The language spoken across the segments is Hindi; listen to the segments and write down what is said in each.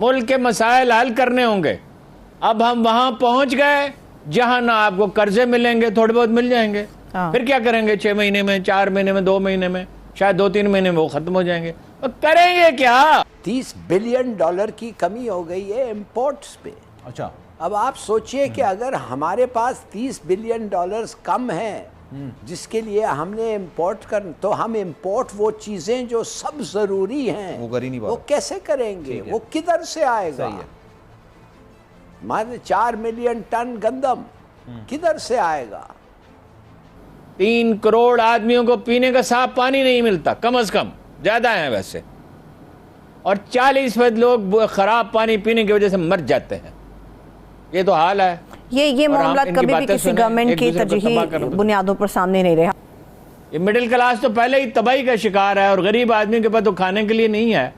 मुल्क के मसाइल हल करने होंगे। अब हम वहां पहुंच गए जहां ना आपको कर्जे मिलेंगे, थोड़े बहुत मिल जाएंगे, फिर क्या करेंगे? 6 महीने में, 4 महीने में, 2 महीने में, शायद 2-3 महीने में वो खत्म हो जाएंगे। तो करेंगे क्या? $30 बिलियन की कमी हो गई है इंपोर्ट्स पे। अच्छा, अब आप सोचिए कि अगर हमारे पास $30 बिलियन कम है जिसके लिए हमने इंपोर्ट कर, तो हम इंपोर्ट वो चीजें जो सब जरूरी हैं वो कर ही नहीं पा वो कैसे करेंगे? वो किधर से आएगा? सही है। मान 4 मिलियन टन गंदम किधर से आएगा? 3 करोड़ आदमियों को पीने का साफ पानी नहीं मिलता, कम से कम, ज्यादा है वैसे, और 40% लोग खराब पानी पीने की वजह से मर जाते हैं। ये तो हाल है। ये मामला कभी भी किसी गवर्नमेंट की तरजीही बुनियादों पर सामने नहीं रहा। ये मिडिल क्लास तो पहले ही तबाही का शिकार है और गरीब आदमी के पास तो खाने के लिए नहीं है,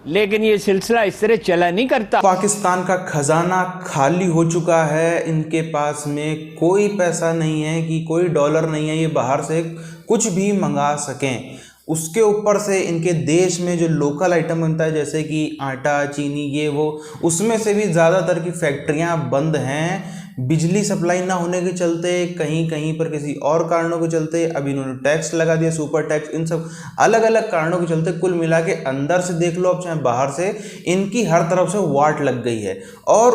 लेकिन ये सिलसिला इस तरह चला नहीं करता। पाकिस्तान का खजाना खाली हो चुका है, इनके पास में कोई पैसा नहीं है कि कोई डॉलर नहीं है ये बाहर से कुछ भी मंगा सकें। उसके ऊपर से इनके देश में जो लोकल आइटम बनता है जैसे कि आटा, चीनी, ये वो, उसमें से भी ज़्यादातर की फैक्ट्रियां बंद हैं। बिजली सप्लाई ना होने के चलते, कहीं कहीं पर किसी और कारणों के चलते, अभी इन्होंने टैक्स लगा दिया, सुपर टैक्स, इन सब अलग अलग कारणों के चलते कुल मिला के अंदर से देख लो अब चाहे बाहर से, इनकी हर तरफ से वाट लग गई है। और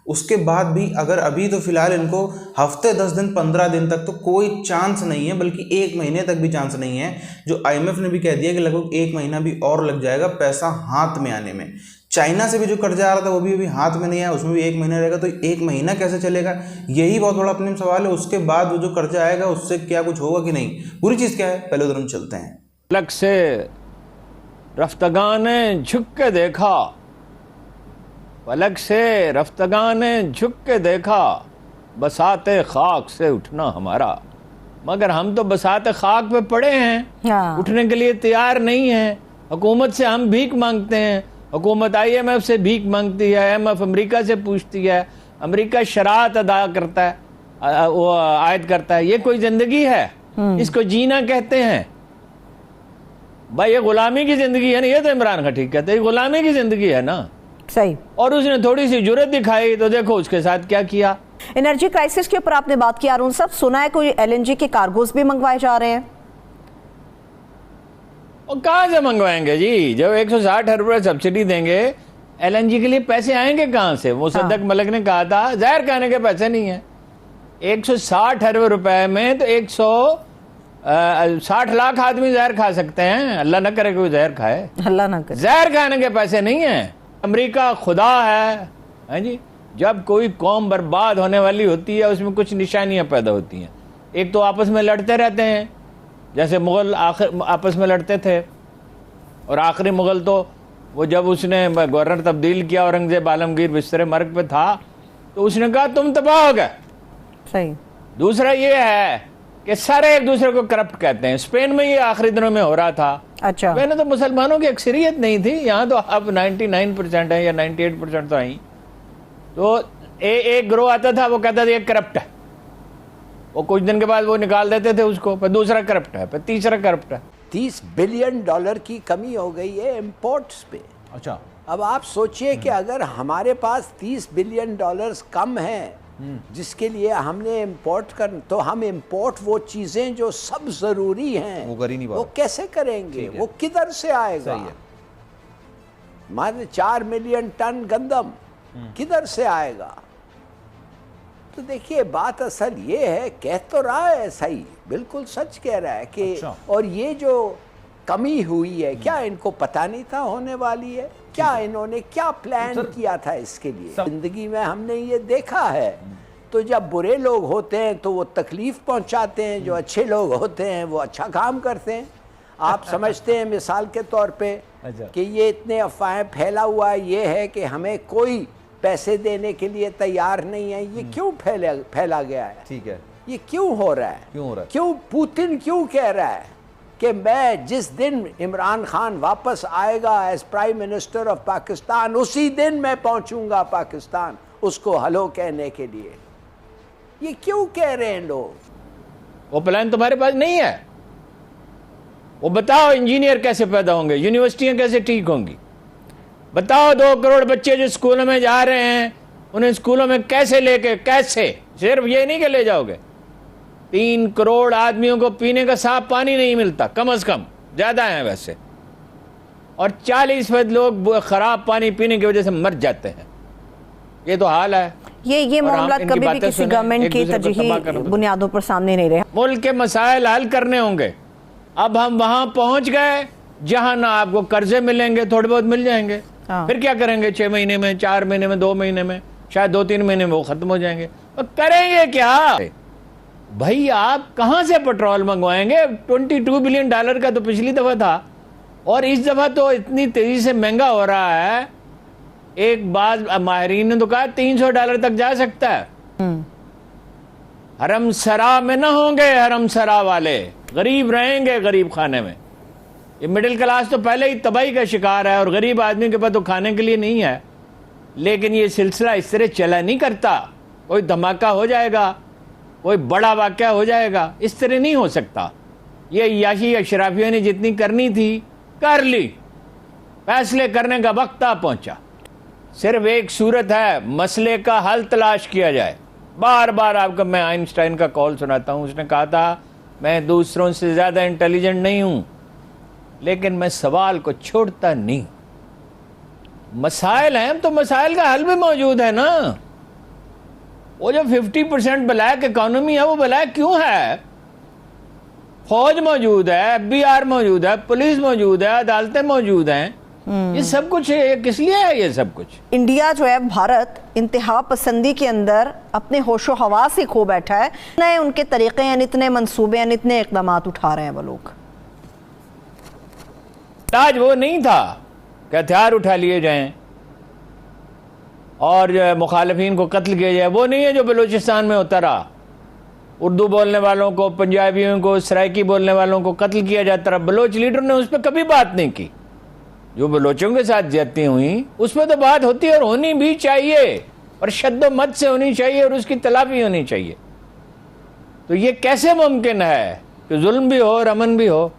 उसके बाद भी अगर अभी तो फिलहाल इनको हफ्ते 10 दिन 15 दिन तक तो कोई चांस नहीं है, बल्कि 1 महीने तक भी चांस नहीं है, जो IMF ने भी कह दिया कि लगभग 1 महीना भी और लग जाएगा पैसा हाथ में आने में। चाइना से भी जो कर्जा आ रहा था वो भी अभी हाथ में नहीं आया, उसमें भी 1 महीना रहेगा, तो 1 महीना कैसे चलेगा? यही बहुत बड़ा अपने सवाल है। उसके बाद वो जो कर्जा आएगा उससे क्या कुछ होगा कि नहीं, पूरी चीज़ क्या है, पहले उधर हम चलते हैं। अलग से रफ्तगान ने झुक के देखा, पलक से रफ्तगान ने झुक के देखा, बसाते खाक से उठना हमारा। मगर हम तो बसाते खाक पे पड़े हैं, उठने के लिए तैयार नहीं हैं। हुकूमत से हम भीख मांगते हैं, हुकूमत IMF से भीख मांगती है, IMF अमेरिका से पूछती है, अमेरिका शरात अदा करता है, वो आयद करता है। ये कोई जिंदगी है? इसको जीना कहते हैं भाई? ये गुलामी की जिंदगी है ना? ये तो इमरान खान ठीक कहते हैं, गुलामी की जिंदगी है ना। सही। और उसने थोड़ी सी जुर्रत दिखाई तो देखो उसके साथ क्या किया। एनर्जी क्राइसिस के ऊपर आपने बात की अरुण साहब, सुना है कोई LNG के कार्गोज भी मंगवाए जा रहे हैं? और कहाँ से मंगवाएंगे जी? जब 160 अरब रुपए सब्सिडी देंगे, LNG के लिए पैसे आएंगे कहाँ से? मुसद्दक मलिक ने कहा था जहर खाने के पैसे नहीं है। 160 अरब रुपए में तो 160 लाख आदमी जहर खा सकते हैं। अल्लाह न करे कोई जहर खाए, अल्लाह न करे। जहर खाने के पैसे नहीं है। अमेरिका खुदा है जी। जब कोई कौम बर्बाद होने वाली होती है उसमें कुछ निशानियां पैदा होती हैं। एक तो आपस में लड़ते रहते हैं, जैसे मुगल आपस में लड़ते थे, और आखिरी मुगल तो वो जब उसने गवर्नर तब्दील किया, औरंगजेब आलमगीर बिस्तरे मर्ग पे था, तो उसने कहा तुम तबाह हो गए। सही। दूसरा ये है कि सारे एक दूसरे को करप्ट कहते हैं। स्पेन में ये आखिरी दिनों में हो रहा था। अच्छा। मैंने तो मुसलमानों की अक्सरियत नहीं थी, यहाँ तो अब 99% है या 98% तो आई। तो एक ग्रोह आता था, वो कहता था ये करप्ट है, वो कुछ दिन के बाद वो निकाल देते थे उसको, पर दूसरा करप्ट है, पर तीसरा करप्ट है। $30 बिलियन की कमी हो गई है इंपोर्ट्स पे। अच्छा, अब आप सोचिए कि अगर हमारे पास $30 बिलियन कम है जिसके लिए हमने इंपोर्ट कर, तो हम इंपोर्ट वो चीजें जो सब जरूरी हैं वो कर ही नहीं पा, वो कैसे करेंगे? वो किधर से आएगा? मान 4 मिलियन टन गंदम किधर से आएगा? तो देखिए बात असल ये है, कह तो रहा है सही, बिल्कुल सच कह रहा है कि अच्छा। और ये जो कमी हुई है, क्या इनको पता नहीं था होने वाली है? क्या इन्होंने क्या प्लान किया था इसके लिए? जिंदगी में हमने ये देखा है, तो जब बुरे लोग होते हैं तो वो तकलीफ पहुंचाते हैं, जो अच्छे लोग होते हैं वो अच्छा काम करते हैं। आप समझते हैं मिसाल के तौर पे कि ये इतने अफवाहें फैला हुआ ये है कि हमें कोई पैसे देने के लिए तैयार नहीं है, ये क्यों फैला गया है? ठीक है, ये क्यों हो रहा है? क्यों पुतिन क्यों कह रहा है कि मैं जिस दिन इमरान खान वापस आएगा as prime minister of Pakistan, उसी दिन मैं पहुंचूंगा पाकिस्तान उसको हेलो कहने के लिए? ये क्यों कह रहे हैं लोग? वो प्लान तुम्हारे पास नहीं है। वो बताओ इंजीनियर कैसे पैदा होंगे, यूनिवर्सिटियां कैसे ठीक होंगी? बताओ 2 करोड़ बच्चे जो स्कूलों में जा रहे हैं, उन्हें स्कूलों में कैसे लेके, कैसे? सिर्फ ये नहीं कि ले जाओगे, 3 करोड़ आदमियों को पीने का साफ पानी नहीं मिलता, कम से कम, ज्यादा है वैसे, और 40% लोग खराब पानी पीने की वजह से मर जाते हैं। ये तो हाल है। ये मामला कभी भी किसी गवर्नमेंट की तरजीही बुनियादों पर सामने नहीं रहे। मुल्क के मसाइल हल करने होंगे। अब हम वहां पहुंच गए जहां ना आपको कर्जे मिलेंगे, थोड़े बहुत मिल जाएंगे, फिर क्या करेंगे? 6 महीने में, 4 महीने में, 2 महीने में, शायद 2-3 महीने में वो खत्म हो जाएंगे। तो करेंगे क्या भाई? आप कहां से पेट्रोल मंगवाएंगे? $22 बिलियन का तो पिछली दफा था, और इस दफा तो इतनी तेजी से महंगा हो रहा है। एक बात माहिरीन ने तो कहा $300 तक जा सकता है। हरम सरा में ना होंगे, हरम सरा वाले गरीब रहेंगे गरीब खाने में। ये मिडिल क्लास तो पहले ही तबाही का शिकार है, और गरीब आदमी के पास तो खाने के लिए नहीं है। लेकिन ये सिलसिला इस तरह चला नहीं करता। कोई धमाका हो जाएगा, कोई बड़ा वाकया हो जाएगा, इस तरह नहीं हो सकता। ये याशी अशराफियों ने जितनी करनी थी कर ली, फैसले करने का वक्त आ पहुंचा। सिर्फ एक सूरत है, मसले का हल तलाश किया जाए। बार बार आपको मैं आइंस्टाइन का कॉल सुनाता हूं, उसने कहा था मैं दूसरों से ज्यादा इंटेलिजेंट नहीं हूं, लेकिन मैं सवाल को छोड़ता नहीं। मसाइल हैं तो मसाइल का हल भी मौजूद है ना। वो जो 50% ब्लैक इकोनॉमी है, वो ब्लैक क्यों है? फौज मौजूद है, FBI मौजूद है, पुलिस मौजूद है, अदालतें मौजूद हैं। ये सब कुछ है, किस लिए है ये सब कुछ? इंडिया जो है, भारत इंतहा पसंदी के अंदर अपने होशो हवास से खो बैठा है। नए उनके तरीके हैं, इतने मंसूबे हैं, इतने इकदाम उठा रहे हैं वो लोग। आज वो नहीं था कि हथियार उठा लिए जाएं और मुखालिफिन को कत्ल किया जाए। वो नहीं है जो बलूचिस्तान में होता रहा। उर्दू बोलने वालों को, पंजाबियों को, सराइकी बोलने वालों को कत्ल किया जाता रहा। बलोच लीडर ने उस पर कभी बात नहीं की। जो बलोचों के साथ ज्यादती हुई उस पर तो बात होती है, और होनी भी चाहिए, और शद्दोमत से होनी चाहिए, और उसकी तलाफी होनी चाहिए। तो ये कैसे मुमकिन है कि जुल्म भी हो और अमन भी हो?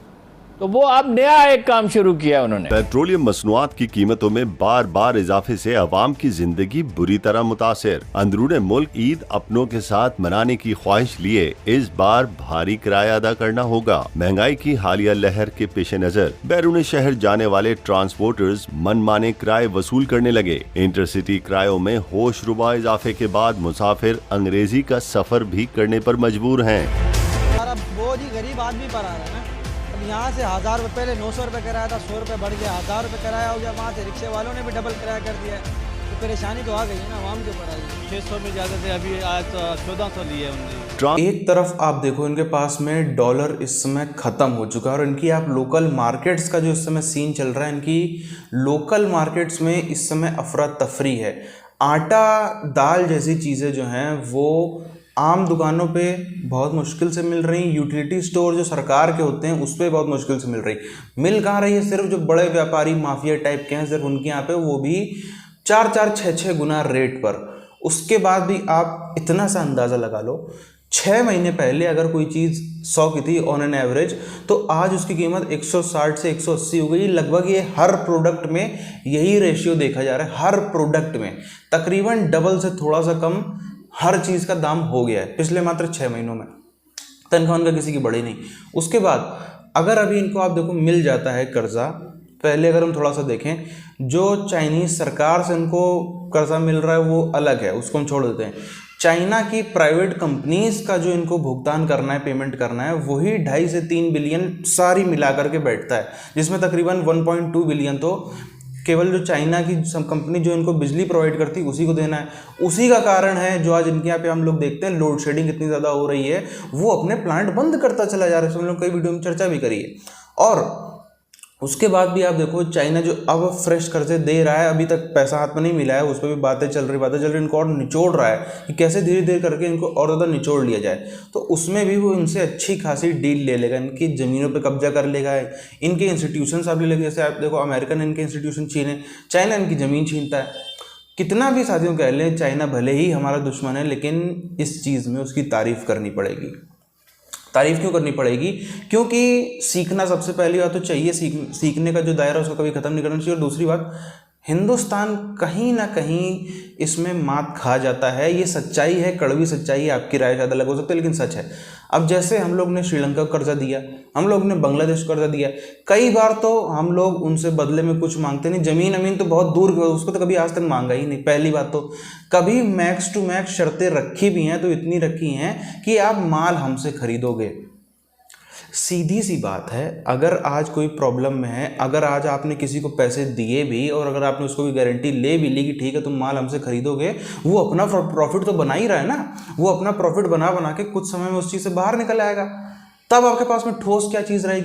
तो वो अब नया एक काम शुरू किया उन्होंने। पेट्रोलियम मसनूआत की कीमतों में बार बार इजाफे से अवाम की जिंदगी बुरी तरह मुतासिर। अंदरूने मुल्क ईद अपनों के साथ मनाने की ख्वाहिश लिए इस बार भारी किराया अदा करना होगा। महंगाई की हालिया लहर के पेश नजर बैरून शहर जाने वाले ट्रांसपोर्टर्स मनमाने किराए वसूल करने लगे। इंटरसिटी किरायों में होश रुबा इजाफे के बाद मुसाफिर अंग्रेजी का सफर भी करने पर मजबूर हैं। बोझ ही गरीब आदमी पर आ रहा है ना। यहाँ से 1000 रुपये, पहले 900 रुपये किराया था, 100 रुपये बढ़ गया, 1000 रुपये किराया हो गया। वहाँ से रिक्शे वालों ने भी डबल किराया कर दिया है। तो परेशानी तो आ गई है ना आवाम के ऊपर। आई 600 में ज़्यादा थे, अभी आज 1400 लिए उन्होंने। एक तरफ आप देखो इनके पास में डॉलर इस समय ख़त्म हो चुका है, और इनकी आप लोकल मार्केट्स का जो इस समय सीन चल रहा है, इनकी लोकल मार्केट्स में इस समय अफरा तफरी है। आटा दाल जैसी चीज़ें जो हैं वो आम दुकानों पे बहुत मुश्किल से मिल रही। यूटिलिटी स्टोर जो सरकार के होते हैं उस पर बहुत मुश्किल से मिल रही। मिल कहाँ रही है? सिर्फ जो बड़े व्यापारी माफिया टाइप के हैं, सिर्फ उनके यहाँ पे, वो भी 4-4, 6-6 गुना रेट पर। उसके बाद भी आप इतना सा अंदाज़ा लगा लो, 6 महीने पहले अगर कोई चीज़ 100 की थी ऑन एन एवरेज, तो आज उसकी कीमत 160 से 180 हो गई। लगभग ये हर प्रोडक्ट में यही रेशियो देखा जा रहा है। हर प्रोडक्ट में तकरीबन डबल से थोड़ा सा कम हर चीज़ का दाम हो गया है पिछले मात्र 6 महीनों में। तनख्वाह उनका किसी की बढ़ी नहीं। उसके बाद अगर अभी इनको आप देखो मिल जाता है कर्जा, पहले अगर हम थोड़ा सा देखें, जो चाइनीज़ सरकार से इनको कर्जा मिल रहा है वो अलग है, उसको हम छोड़ देते हैं। चाइना की प्राइवेट कंपनीज का जो इनको भुगतान करना है, पेमेंट करना है, वही 2.5 से 3 बिलियन सारी मिला करके बैठता है, जिसमें तकरीबन 1.2 बिलियन तो केवल जो चाइना की सब कंपनी जो इनको बिजली प्रोवाइड करती उसी को देना है। उसी का कारण है जो आज इनके यहाँ पे हम लोग देखते हैं लोड शेडिंग इतनी ज़्यादा हो रही है, वो अपने प्लांट बंद करता चला जा रहा है। हम लोग कई वीडियो में चर्चा भी करी है। और उसके बाद भी आप देखो चाइना जो अब फ्रेश कर्जे दे रहा है, अभी तक पैसा हाथ में नहीं मिला है, उस पर भी बातें चल रही, इनको और निचोड़ रहा है कि कैसे धीरे धीरे करके इनको और ज़्यादा निचोड़ लिया जाए। तो उसमें भी वो इनसे अच्छी खासी डील ले लेगा, इनकी ज़मीनों पे कब्जा कर लेगा, इनके इंस्टीट्यूशन आप ले लेगा। जैसे आप देखो अमेरिकन इनके इंस्टीट्यूशन छीने, चाइना इनकी ज़मीन छीनता है। कितना भी साथियों कह लें चाइना भले ही हमारा दुश्मन है, लेकिन इस चीज़ में उसकी तारीफ़ करनी पड़ेगी। तारीफ़ क्यों करनी पड़ेगी? क्योंकि सीखना सबसे पहली बात तो चाहिए, सीखने का जो दायरा उसको कभी ख़त्म नहीं करना चाहिए। और दूसरी बात, हिंदुस्तान कहीं ना कहीं इसमें मात खा जाता है। ये सच्चाई है, कड़वी सच्चाई है, आपकी राय शायद अलग हो सकती है लेकिन सच है। अब जैसे हम लोग ने श्रीलंका को कर्जा दिया, हम लोग ने बांग्लादेश को कर्जा दिया, कई बार तो हम लोग उनसे बदले में कुछ मांगते नहीं, जमीन अमीन तो बहुत दूर, उसको तो कभी आज तक मांगा ही नहीं। पहली बात तो कभी मैक्स टू मैक्स शर्तें रखी भी हैं तो इतनी रखी हैं कि आप माल हमसे खरीदोगे। सीधी सी बात है, अगर आज कोई प्रॉब्लम में है, अगर आज आपने किसी को पैसे दिए भी और अगर आपने उसको भी गारंटी ले भी ली कि ठीक है तुम माल हमसे खरीदोगे, वो अपना प्रॉफिट तो बना ही रहा है ना। वो अपना प्रॉफिट बना बना के कुछ समय में उस चीज़ से बाहर निकल आएगा। तब आपके पास में ठोस क्या चीज़ रहेगी?